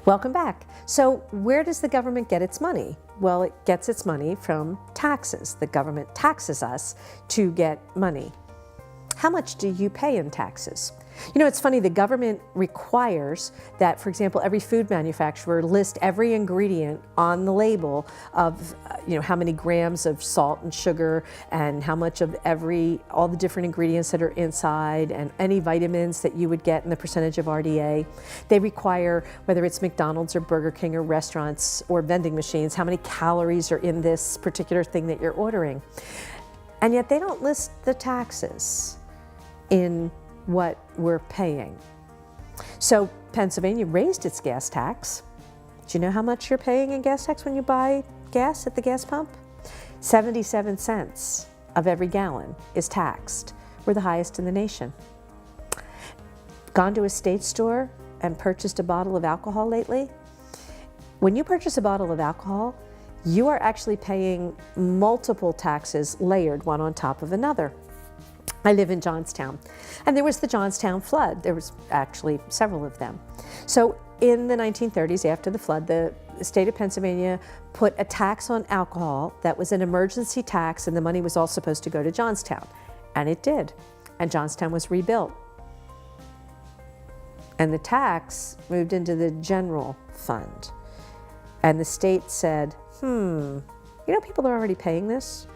Welcome back. So where does the government get its money? Well, it gets its money from taxes. The government taxes us to get money. How much do you pay in taxes? You know, it's funny, the government requires that, for example, every food manufacturer list every ingredient on the label of, how many grams of salt and sugar and how much of all the different ingredients that are inside and any vitamins that you would get and the percentage of RDA. They require, whether it's McDonald's or Burger King or restaurants or vending machines, how many calories are in this particular thing that you're ordering. And yet they don't list the taxes in what we're paying. So Pennsylvania raised its gas tax. Do you know how much you're paying in gas tax when you buy gas at the gas pump? 77 cents of every gallon is taxed. We're the highest in the nation. Gone to a state store and purchased a bottle of alcohol lately? When you purchase a bottle of alcohol, you are actually paying multiple taxes layered one on top of another. I live in Johnstown, and there was the Johnstown flood. There was actually several of them. So in the 1930s, after the flood, the state of Pennsylvania put a tax on alcohol that was an emergency tax, and the money was all supposed to go to Johnstown. And it did. And Johnstown was rebuilt. And the tax moved into the general fund. And the state said, people are already paying this.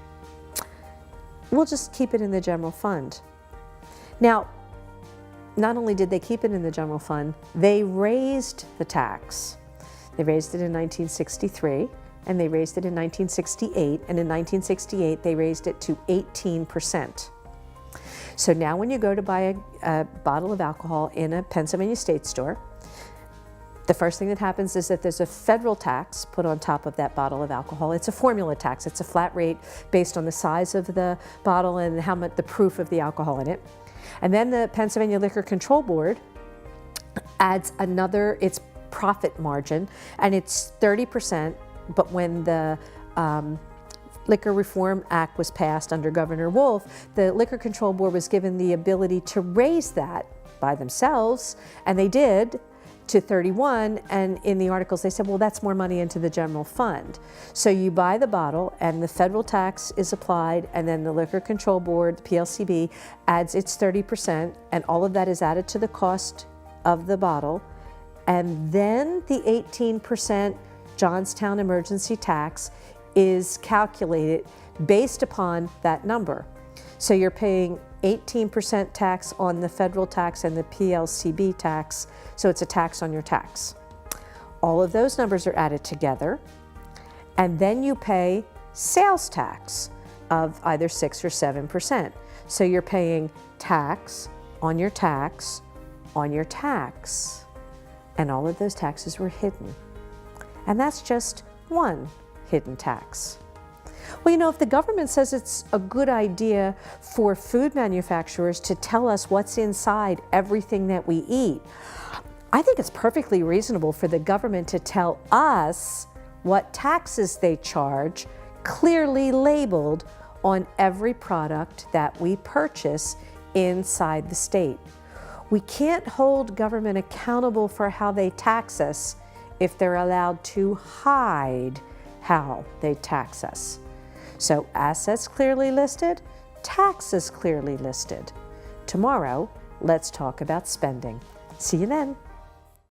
We'll just keep it in the general fund. Now, not only did they keep it in the general fund, they raised the tax. They raised it in 1963, and they raised it in 1968, and in 1968 they raised it to 18%. So now when you go to buy a bottle of alcohol in a Pennsylvania state store, the first thing that happens is that there's a federal tax put on top of that bottle of alcohol. It's a formula tax. It's a flat rate based on the size of the bottle and how much the proof of the alcohol in it. And then the Pennsylvania Liquor Control Board adds its profit margin, and it's 30%, but when the Liquor Reform Act was passed under Governor Wolf, the Liquor Control Board was given the ability to raise that by themselves, and they did, to 31, and in the articles they said, well, that's more money into the general fund. So you buy the bottle and the federal tax is applied, and then the Liquor Control Board, the PLCB, adds its 30%, and all of that is added to the cost of the bottle. And then the 18% Johnstown emergency tax is calculated based upon that number. So you're paying 18% tax on the federal tax and the PLCB tax, so it's a tax on your tax. All of those numbers are added together, and then you pay sales tax of either 6 or 7%. So you're paying tax on your tax on your tax, and all of those taxes were hidden. And that's just one hidden tax. Well, if the government says it's a good idea for food manufacturers to tell us what's inside everything that we eat, I think it's perfectly reasonable for the government to tell us what taxes they charge, clearly labeled on every product that we purchase inside the state. We can't hold government accountable for how they tax us if they're allowed to hide how they tax us. So assets clearly listed, taxes clearly listed. Tomorrow, let's talk about spending. See you then.